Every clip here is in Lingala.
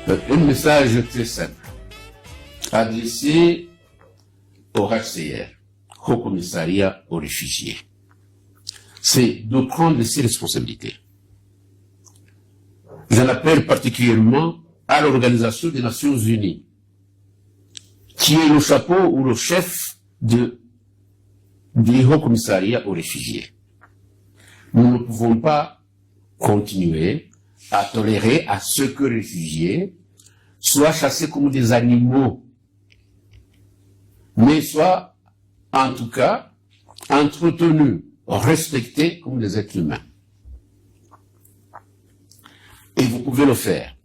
Un message très simple, adressé au HCR, Haut Commissariat aux réfugiés. C'est de prendre ses responsabilités. J'en appelle particulièrement à l'Organisation des Nations Unies, qui est le chapeau ou le chef du Haut Commissariat aux réfugiés. Nous ne pouvons pas continuer à tolérer à ce que les réfugiés soient chassés comme des animaux, mais soient en tout cas entretenus, respectés comme des êtres humains. Et vous pouvez le faire,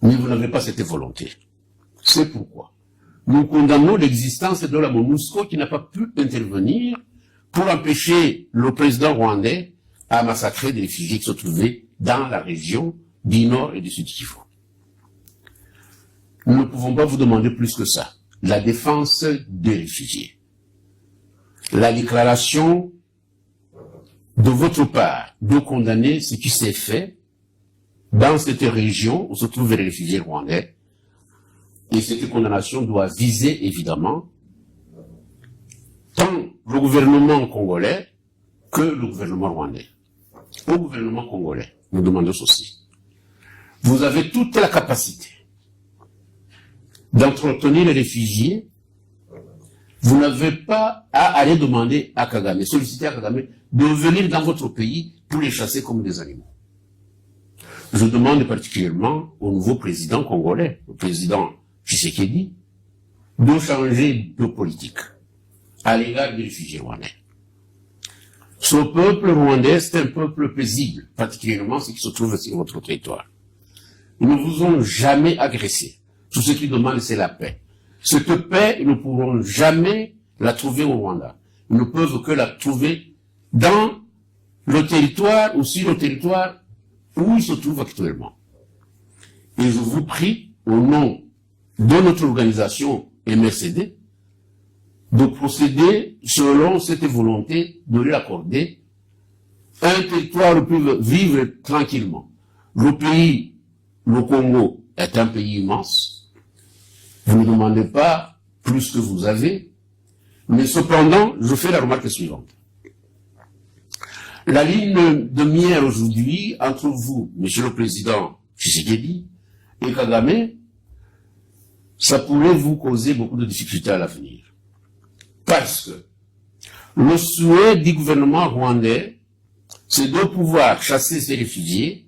mais vous n'avez pas cette volonté. C'est pourquoi nous condamnons l'existence de la MONUSCO qui n'a pas pu intervenir pour empêcher le président rwandais à massacrer des réfugiés qui se trouvaient dans la région du Nord et du Sud Kivu. Nous ne pouvons pas vous demander plus que ça. La défense des réfugiés. La déclaration de votre part de condamner ce qui s'est fait dans cette région où se trouvent les réfugiés rwandais. Et cette condamnation doit viser, évidemment, tant le gouvernement congolais que le gouvernement rwandais. Au gouvernement congolais, nous demandons ceci. Vous avez toute la capacité d'entretenir les réfugiés. Vous n'avez pas à aller demander à Kagame, solliciter à Kagame de venir dans votre pays pour les chasser comme des animaux. Je demande particulièrement au nouveau président congolais, au président Tshisekedi, de changer de politique à l'égard des réfugiés rwandais. Ce peuple rwandais, c'est un peuple paisible, particulièrement ceux qui se trouvent sur votre territoire. Ils ne vous ont jamais agressé. Tout ce qu'ils demandent, c'est la paix. Cette paix, ils ne pourront jamais la trouver au Rwanda. Ils ne peuvent que la trouver dans le territoire ou sur le territoire où ils se trouvent actuellement. Et je vous prie, au nom de notre organisation MRCD, de procéder selon cette volonté de lui accorder un territoire où ils peuvent vivre tranquillement. Le pays, le Congo, est un pays immense. Vous ne demandez pas plus que vous avez, mais cependant, je fais la remarque suivante. La ligne de miel aujourd'hui entre vous, Monsieur le Président Tshisekedi, et Kagame, ça pourrait vous causer beaucoup de difficultés à l'avenir. Parce que le souhait du gouvernement rwandais, c'est de pouvoir chasser ces réfugiés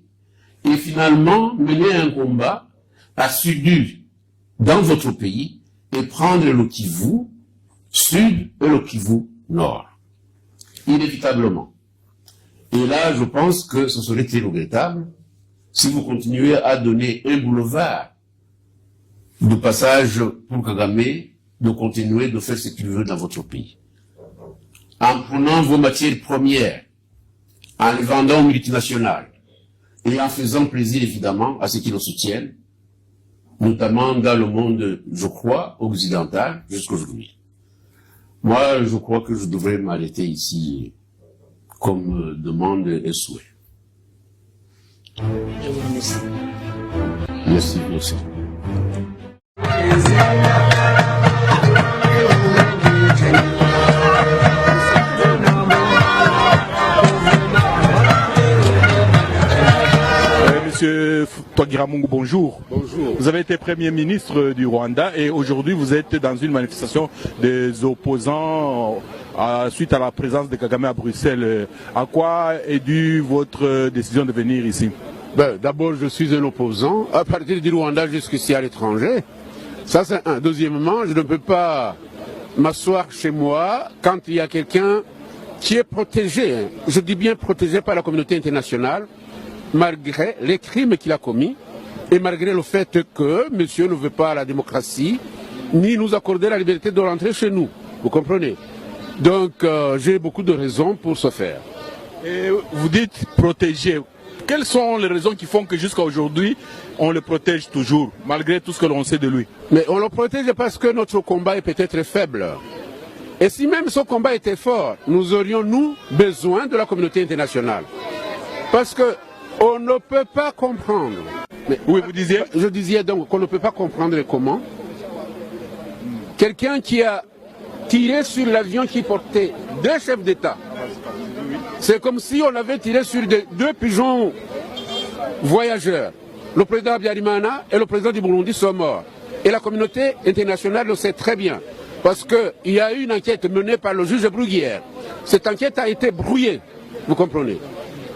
et finalement mener un combat assidu dans votre pays et prendre le Kivu Sud et le Kivu Nord. Inévitablement. Et là, je pense que ce serait très regrettable si vous continuez à donner un boulevard de passage pour Kagame de continuer de faire ce qu'il veut dans votre pays. En prenant vos matières premières, en les vendant aux multinationales, et en faisant plaisir évidemment à ceux qui le soutiennent, notamment dans le monde, je crois, occidental, jusqu'aujourd'hui. Moi, je crois que je devrais m'arrêter ici comme demande et souhait. Je vous remercie. Merci, merci. Monsieur Twagiramungu, bonjour. Bonjour. Vous avez été Premier ministre du Rwanda et aujourd'hui vous êtes dans une manifestation des opposants suite à la présence de Kagame à Bruxelles. À quoi est due votre décision de venir ici? D'abord, je suis un opposant à partir du Rwanda jusqu'ici à l'étranger. Ça, c'est un. Deuxièmement, je ne peux pas m'asseoir chez moi quand il y a quelqu'un qui est protégé. Je dis bien protégé par la communauté internationale, malgré les crimes qu'il a commis et malgré le fait que monsieur ne veut pas la démocratie ni nous accorder la liberté de rentrer chez nous. Vous comprenez? Donc, j'ai beaucoup de raisons pour ce faire. Et vous dites protéger. Quelles sont les raisons qui font que jusqu'à aujourd'hui, on le protège toujours, malgré tout ce que l'on sait de lui? Mais on le protège parce que notre combat est peut-être faible. Et si même ce combat était fort, nous aurions, nous, besoin de la communauté internationale. Parce que on ne peut pas comprendre Mais, oui, vous disiez? Je disais donc qu'on ne peut pas comprendre comment quelqu'un qui a tiré sur l'avion qui portait 2 chefs d'État, c'est comme si on avait tiré sur 2 pigeons voyageurs. Le président Habyarimana et le président du Burundi sont morts. Et la communauté internationale le sait très bien. Parce qu'il y a eu une enquête menée par le juge Bruguière. Cette enquête a été brouillée, vous comprenez.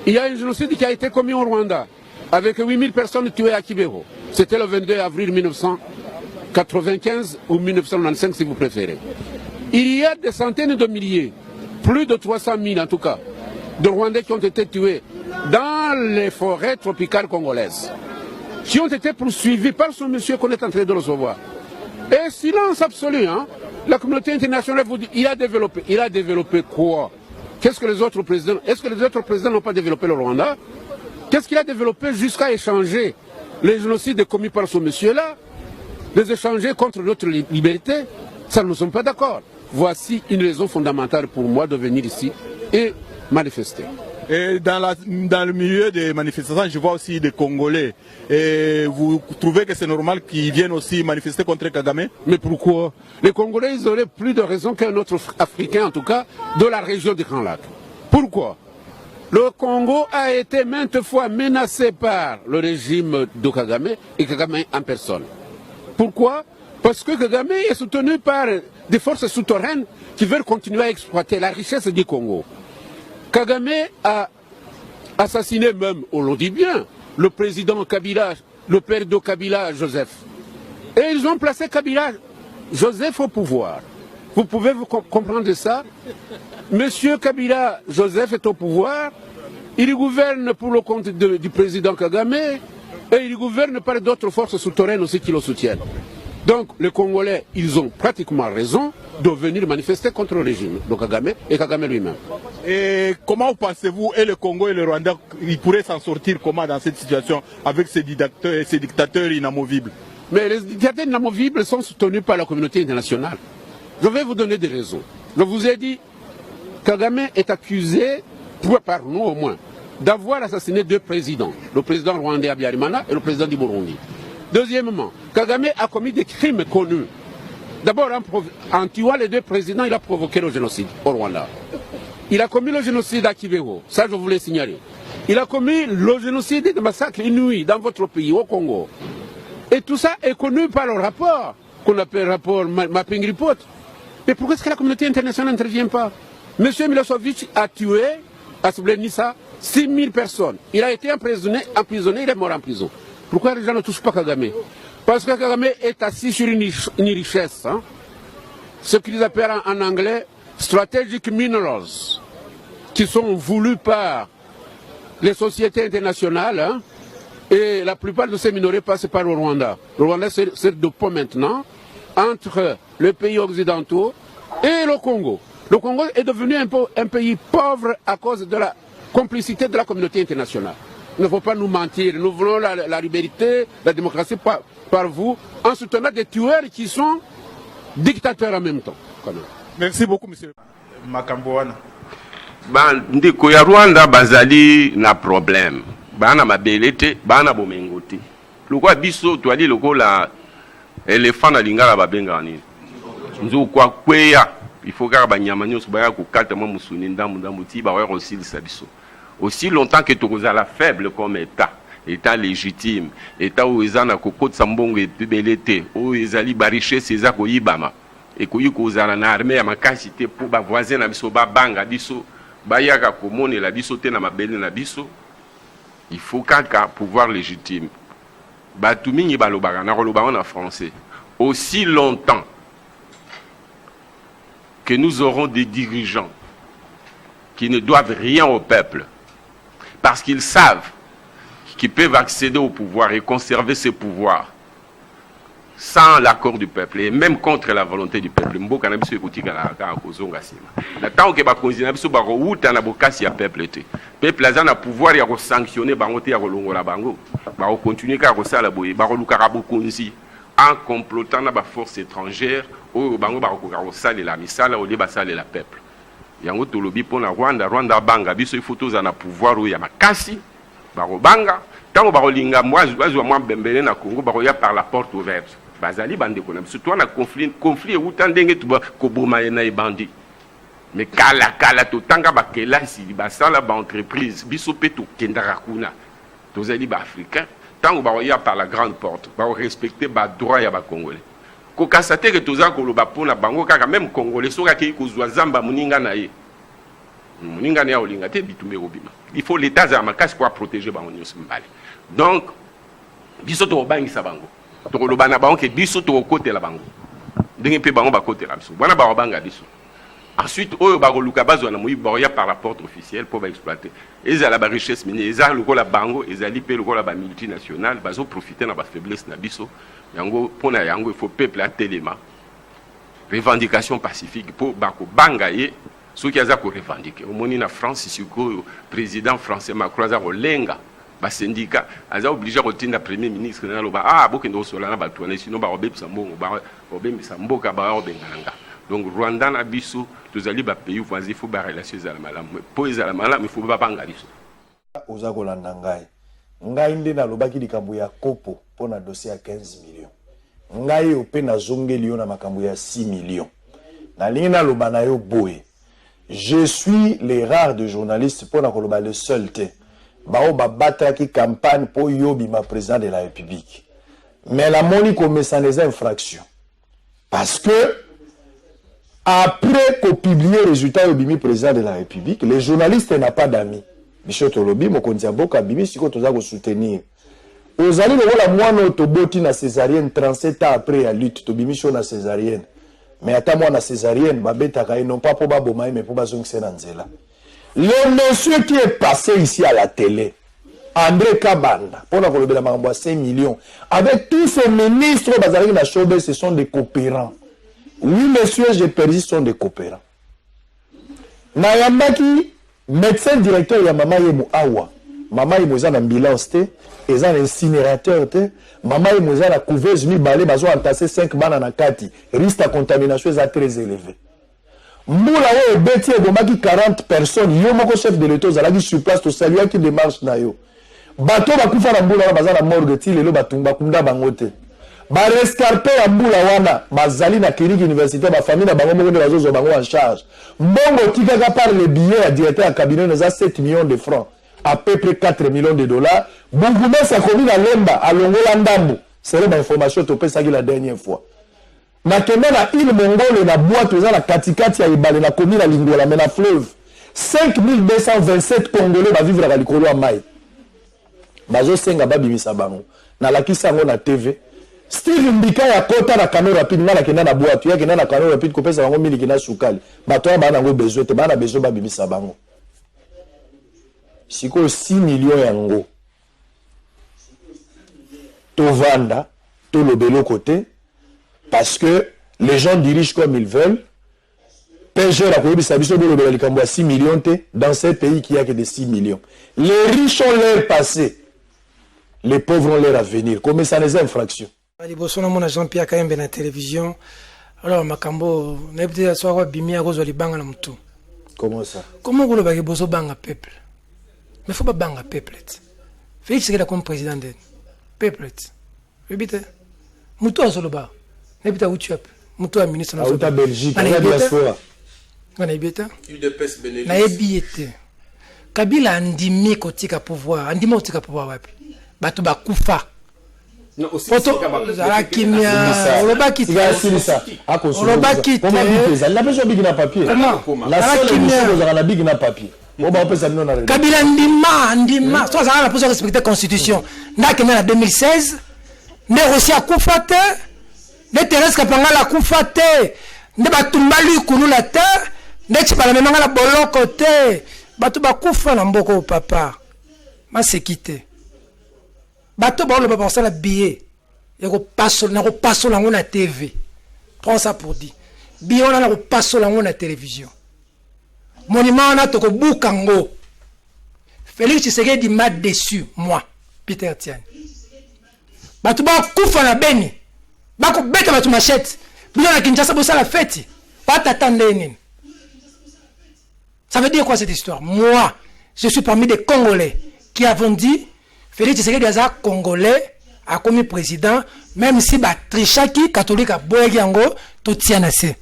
Il y a un génocide qui a été commis au Rwanda, avec 8000 personnes tuées à Kibero. C'était le 22 avril 1995 ou 1995 si vous préférez. Il y a des centaines de milliers, plus de 300 000 en tout cas, de Rwandais qui ont été tués dans les forêts tropicales congolaises, qui ont été poursuivis par ce monsieur qu'on est en train de recevoir. Et silence absolu, hein. La communauté internationale vous dit, il a développé quoi? Qu'est-ce que les autres présidents, est-ce que les autres présidents n'ont pas développé le Rwanda? Qu'est-ce qu'il a développé jusqu'à échanger les génocides commis par ce monsieur-là, les échanger contre notre liberté? Ça, nous ne sommes pas d'accord. Voici une raison fondamentale pour moi de venir ici et manifester. Et dans le milieu des manifestations, je vois aussi des Congolais. Et vous trouvez que c'est normal qu'ils viennent aussi manifester contre Kagame? Mais pourquoi? Les Congolais, ils auraient plus de raison qu'un autre Africain, en tout cas, de la région du Grand Lac. Pourquoi? Le Congo a été maintes fois menacé par le régime de Kagame et Kagame en personne. Pourquoi? Parce que Kagame est soutenu par des forces souterraines qui veulent continuer à exploiter la richesse du Congo. Kagame a assassiné même, on le dit bien, le président Kabila, le père de Kabila, Joseph. Et ils ont placé Kabila, Joseph au pouvoir. Vous pouvez vous comprendre ça? Monsieur Kabila, Joseph est au pouvoir, il gouverne pour le compte du président Kagame et il gouverne par d'autres forces souterraines aussi qui le soutiennent. Donc les Congolais, ils ont pratiquement raison de venir manifester contre le régime de Kagame et Kagame lui-même. Et comment pensez-vous, et le Congo et le Rwanda, ils pourraient s'en sortir comment dans cette situation avec ces dictateurs inamovibles? Mais les dictateurs inamovibles sont soutenus par la communauté internationale. Je vais vous donner des raisons. Je vous ai dit, Kagame est accusé, par nous au moins, d'avoir assassiné 2 présidents, le président rwandais Habyarimana et le président du Burundi. Deuxièmement, Kagame a commis des crimes connus. D'abord, en tuant les 2 présidents, il a provoqué le génocide au Rwanda. Il a commis le génocide à Kibero, ça je voulais signaler. Il a commis le génocide et le massacre inouï dans votre pays, au Congo. Et tout ça est connu par le rapport, qu'on appelle rapport Mapping Report. Mais pourquoi est-ce que la communauté internationale n'intervient pas? Monsieur Milosevic a tué, à Srebrenica, 6000 personnes. Il a été emprisonné, il est mort en prison. Pourquoi les gens ne touchent pas Kagame? Parce que Kagame est assis sur une richesse, hein? Ce qu'ils appellent en anglais strategic minerals, qui sont voulus par les sociétés internationales, hein? Et la plupart de ces minerais passent par le Rwanda. Le Rwanda sert de pont maintenant entre les pays occidentaux et le Congo. Le Congo est devenu un pays pauvre à cause de la complicité de la communauté internationale. Il ne faut pas nous mentir. Nous voulons la liberté, la démocratie par vous, en soutenant des tueurs qui sont dictateurs en même temps. Merci beaucoup, monsieur. Makambouana. Ndiko ya Rwanda bazali na problème. Bana mabelete, bana bomengoti. Loko biso toali loko la éléphant na lingala babenga nini. Nzo kwa kweya, il faut que banyama nyonso baya ko kata mo musuni ndambu ti ba wa aussi biso. Aussi longtemps que tozala faible comme état légitime, état où ezana kokot sambongo ebelete, où ezali ba richesse eza ko yibama. Et koyi kozala na armée ya makasité pour ba voisin na biso ba banga biso, bayaka komone la biso te na mabele na biso. Il faut qu'un pouvoir légitime. Batumingi balobaka na kolobaka en français. Aussi longtemps que nous aurons des dirigeants qui ne doivent rien au peuple, parce qu'ils savent qu'ils peuvent accéder au pouvoir et conserver ce pouvoir sans l'accord du peuple et même contre la volonté du peuple. Mboka na biso ekotika la ka kozonga sima. Na tant que ba konzi na biso ba ko uta na bokasi ya peuple te. Peuple aza na pouvoir ya ko sanctionner bango te ya ko longola bango. Ba ko continuer ka ko sala boye ba ko luka ka bokonzi en complotant na ba force étrangère o bango ba ko ka ko sala la misala o ba sala la peuple. Yango tolobi pona Rwanda banga biso il faut toza na pouvoir o ya makasi barobanga tango barolinga bazwa mwa bembele na Congo baroya par la porte ouverte bazali bandeko na biso to na conflit euta ndenge tuba koboma na ebandi mais kala totanga bakelasi basala ba entreprise biso pe tokendaka kuna tozali ba africain tango baroya par la grande porte baro respecter ba droit ya ba congolais kokasa te que toza koloba pona bango kaka même congolais soka ki kozwa zamba muninga na ye muninga na olinga te bitumbe robima il faut l'état za makasi pour protéger bango nyonso mbale donc biso to bangisa bango to koloba na bango ke biso to kotela bango ndenge pe bango bakotela biso bana ba banga biso ensuite oyo bakoluka bazwa na moyi boya par la porte officielle pour exploiter ezala ba richesse minière ezala lokola bango ezali pe lokola ba multinationale bazo profiter na ba faiblesse na biso yango pona yango il faut peuple atelema revendication pacifique pour bako bangaye ceux qui aza ko revendiquer au moni na France siko président français Macron aza kolenga ba syndicat aza obligé kotinda premier ministre na loba bokendo solana ba tourner sinon ba obebisa mbongo ba obebisa mboka ba obenganga donc Rwanda na biso tozali ba pays voisins faut ba relation za la malamu po ezala malamu il faut ba banga biso oza kolanda ngai nde nalobaki likambo ya kopo pona dossier ya 15 millions ngai ope nazongeli yo na makambo ya 6 millions nalingi naloba na yo boye je suis les rares de journalistes pour nakoloba le seul te bao babataki campagne pour yobi ma président de la République mais la moni commet les infractions parce que après qu'on publie le résultat yobi président de la République les journalistes n'ont pas d'amis Michel Tolobi mokonzi ya boka bibi siko toza ko soutenir ozali lokola mwana otoboti na césarienne 37 ans après la lutte tobimi cho na césarienne mais ata mwana césarienne babetaka non pas pour baboma mais pour bazongisa na nzela le monsieur qui est passé ici à la télé André Kabanda pour na kolobela makambo ya 5 millions avec tous ces ministres bazali na shobe ce sont des coopérants oui monsieur je persiste sont des coopérants na yambaki médecin directeur ya mama yemo awa mama yemo za na ambulance te eza na incinérateur te mama yemo za na couveuse mibale bazo entasser 5 bana na kati risque de contamination est très élevé mbula oyo beti ebomaki 40 personnes yo moko chef de l'état ozalaki sur place to saluer qui démarche na yo bato bakufa na mbula wana baza na morgue ti lelo batumba kunda bango te ba rescarpe ya mbula wana bazali na clinique universitaire ba famille na bango moko nde bazozo bango en charge mbongo tikaka par le billet ya directeur ya cabinet na 7 millions de francs à peu près 4 millions de dollars Bungumesa komi na lemba alongola ndambo c'est la information to pesaki la dernière fois na kende na île Mongole na boîte za na katikati ya ibale na komi na Lingola mais na fleuve 5227 congolais ba vivre na likolo ya mai bazo senga babimisa bango na lakisa ngo na TV Steve Mbika ya kota na cano rapide na kenda na boîte ya kenda na cano rapide ko pesa bango miliki na sukali bato ba na ngo besoin te ba na besoin babimisa bango siko 6 millions yango tovanda to lobelo côté parce que les gens dirigent comme ils veulent PG la koyebi sabiso de lobelo likambo ya 6 millions te dans ce pays qui a que de 6 millions les riches ont leur passé les pauvres ont leur avenir comme ça les infractions liboso na mona Jean-Pierre Kayembe na télévision alors makambo na peut-être soit bimia gozo libanga na mtu comment ça comment vous le bagay bozo banga peuple mais faut pas banga peuple Félix Tshisekedi comme président de peuple rébite muto azoloba nebita uchiap muto a ministre na Auta Belgique na diaspora na ebita na ebiete Kabila andimi kotika pouvoir andimi kotika pouvoir wapi bato bakufa non aussi zala kimia olobaki te olobaki te la personne big na papier la seule mission de la big na papier Kabila ndima so zala na pour respecter constitution ndake na 2016 ne aussi akufa te ne Thérèse Kapanga la kufa te ne batumbali kunu la te ne chipala memanga la boloko te batu bakufa na mboko papa masekite bato ba le passer la billet et ko passo na ko passo la ngona TV prends ça pour dire billet on a ko passo la ngona télévision monument na to ko bukango Félix Tshisekedi m'a déçu moi Peter Tiani bato ba kufa na beni ba ko beta bato machette bilo na Kinshasa bo la fête pas t'attendre nini. Ça veut dire quoi cette histoire? Moi je suis parmi des Congolais qui avons dit Félix Tshisekedi est congolais, a commis président, même si Trichaki, catholique, a boyé yango, tout tient assez.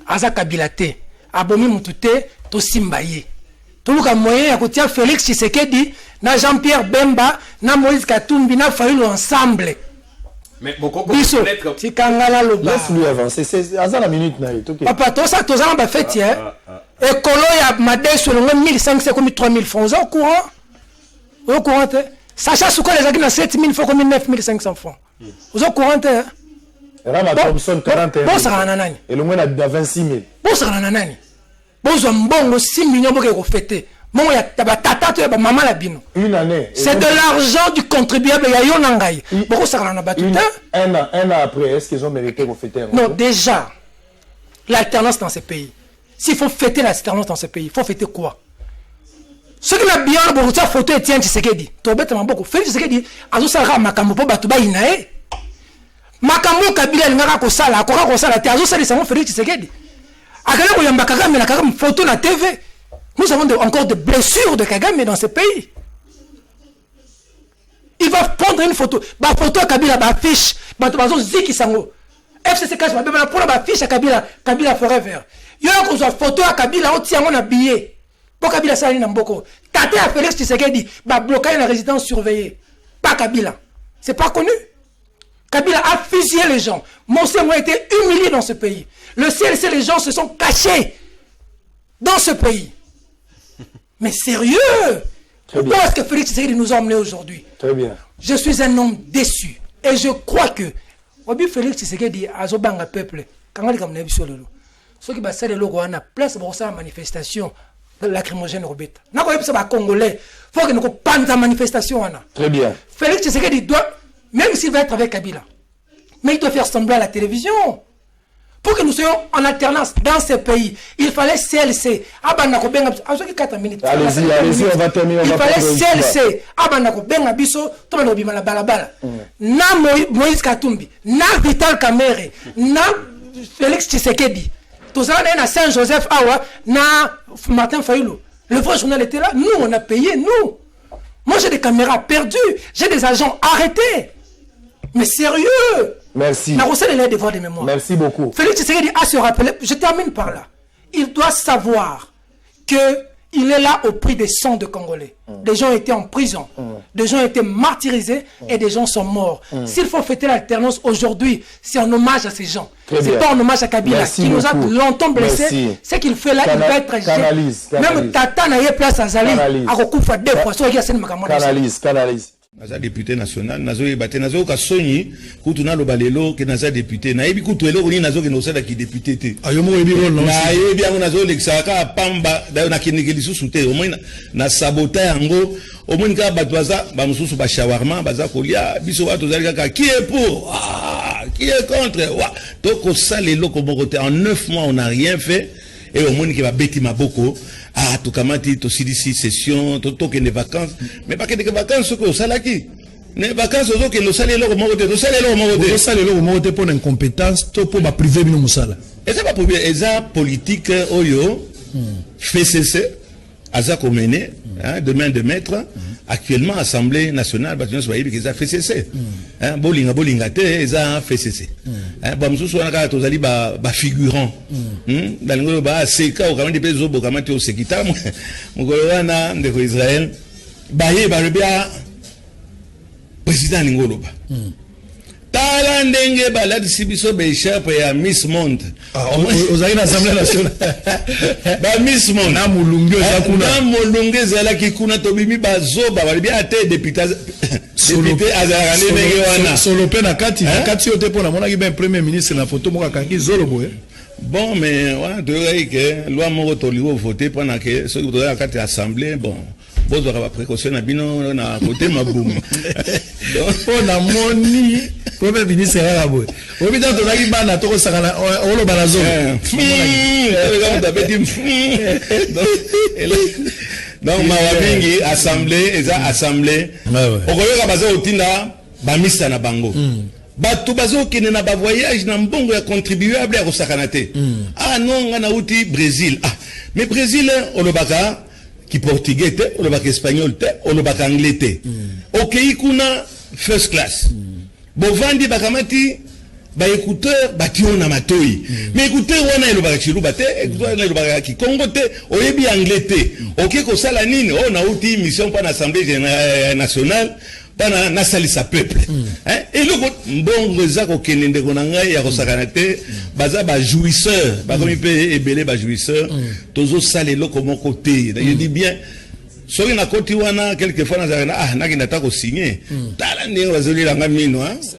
Aza Kabilate, abomi mutute, tout simbaye. Tout le moyen, à côté Félix Tshisekedi, na Jean-Pierre Bemba, na Moïse Katumbi, na Fayulu ensemble. Mais beaucoup peut-être. Laisse-lui avancer. C'est à la minute. Papa, tout ça, tout ça, on va faire, tiens. Et Kolo, il y a Madé sur le 1500, comme 3000 francs. Vous êtes au courant? Vous êtes au courant? Sacha Souka, les gens 7000 francs, comme 9500 francs. Vous êtes au courant? Rama Thompson, 41 000. Bon, ça va nanani. Et le moins a 26 000. Bon, ça va nanani. Bon, ça va 6 millions de fêter. Bon, il y a tata, il y a maman la bino. Une année. C'est de l'argent du contribuable. Il y a Yonangaï. Bon, ça va nanani. Un an après, est-ce qu'ils ont mérité de fêter? Non, déjà, l'alternance dans ces pays. S'il faut fêter l'alternance dans ces pays, il faut fêter quoi? Ce qui m'a bien beaucoup de photo Etienne Tshisekedi. Tu bête beaucoup. Félix Tshisekedi, azo sala makambo po batuba inae. Makambo Kabila ngaka ko sala, akora ko sala te azo sala sango Félix Tshisekedi. Akala ko yamba Kagame na Kagame photo na TV. Nous avons encore des blessures de Kagame dans ce pays. Il va prendre une photo. Ba photo Kabila ba affiche, ba bazo ziki sango. FCC cache ba bela pour la affiche Kabila, Kabila forever. Yo ko zo photo à Kabila o tiango na billet. Pour Kabila sali na mboko. Tate à Félix Tshisekedi ba bloquer la résidence surveillée. Pas Kabila. C'est pas connu. Kabila a fusillé les gens. Monsengo a été humilié dans ce pays. Le CLC, les gens se sont cachés dans ce pays. Mais sérieux? Pourquoi est-ce que Félix Tshisekedi nous a emmenés aujourd'hui? Très bien. Je suis un homme déçu. Et je crois que Obi Félix Tshisekedi a zobanga peuple. Quand on dit comme Nebi Sololo. Ceux qui va faire le logo à la place pour sa manifestation lacrymogène Robeta. N'a pas ça congolais. Faut que nous pas ta manifestation. Très bien. Félix Tshisekedi doit, même s'il va être avec Kabila, mais il doit faire semblant à la télévision. Pour que nous soyons en alternance dans ce pays, il fallait CLC. Allez-y, allez-y, on va terminer. Il fallait CLC. Na Moïse Katumbi, na Vital Kamerhe, na Félix Tshisekedi. Tout ça, on a Saint-Joseph Awa, na Martin Fayulu. Le vrai journal était là. Nous, on a payé, nous. Moi, j'ai des caméras perdues. J'ai des agents arrêtés. Mais sérieux? Merci. Merci beaucoup. Félix Tshisekedi a se rappeler, je termine par là. Il doit savoir qu'il est là au prix des sangs de Congolais. Des gens étaient en prison, des gens étaient martyrisés et des gens sont morts. S'il faut fêter l'alternance aujourd'hui, c'est un hommage à ces gens. C'est pas un hommage à Kabila qui nous a longtemps blessés. Ce qu'il fait là, il va être jeté. Même Tata n'a eu place à Zali, à Kokufa deux fois. Canalise. Naza député national nazo yebate nazo ka soni kutuna lo balelo ke naza député na yebi kutu eloko ni nazo ke no sala ki député te ayo mo yebi rolo na yebi yango nazo lexaka pamba da na kiniki lisusu te au moins na sabota yango au moins ka batwaza ba mususu ba shawarma baza kolia biso bato zali kaka qui est pour qui est contre to ko sala eloko moko te en 9 mois on n'a rien fait et au moins qui va beti maboko tout kamati to sidisi session to des vacances mais pas que des vacances que salaki les vacances aux que le salaire lo mokote to salaire lo mokote to salaire lo mokote pour incompétence to pour ba privé bino musala et ça pas pour eza politique oyo FCC aza komene de main de maître actuellement assemblée nationale ba tunso bayibi eza FCC bolinga te eza FCC ba mususu wana ka tozali ba figurant balingo ba seka o kamandi pezo bo kamati o sekita mukolo wana ndeko Israël baye ba rebia président ngoloba tala ndenge baladi sibiso be échappe ya Miss Monde ozali na assemblée nationale ba Miss Monde na mulungu za kuna na mulungu za la kikuna to bimi bazoba bali bien te député azara ndenge wana solo pe na kati yote pona mona ki ben premier ministre na photo moka kangi zolo boye bon mais wana to que loi moko to liwo voter pendant que ce que la carte assemblée bon bozo ka précaution na bino na côté maboum donc on a moni premier ministre la boye obi dans to laki bana to ko sakana olo banazo donc ma wabingi assemblée okoyoka bazo otinda ba misa na bango bato bazo kene na ba voyage na mbongo ya contribuable ya kosakana te non ngana uti Brésil mais Brésil olobaka ki portugais te olobaka espagnol te olobaka anglais te okei kuna first class bovandi bakamati baécouteur batio na matoi mais écouteur wana elobaka chiluba te écouteur wana elobaka kikongo te oyebi anglais te oke kosala nini o nauti mission mpa na assemblée nationale pana nasalisa peuple eloko mbongo eza kokende ndeko na ngai ya kosakana te baza bajouisseur bakomi mpe ebele bajouisseur tozosala eloko moko te je dis bien soki nakoti wana quelquefois nazalaka nakenda ta kosigné tala ndenge bazolilanga mino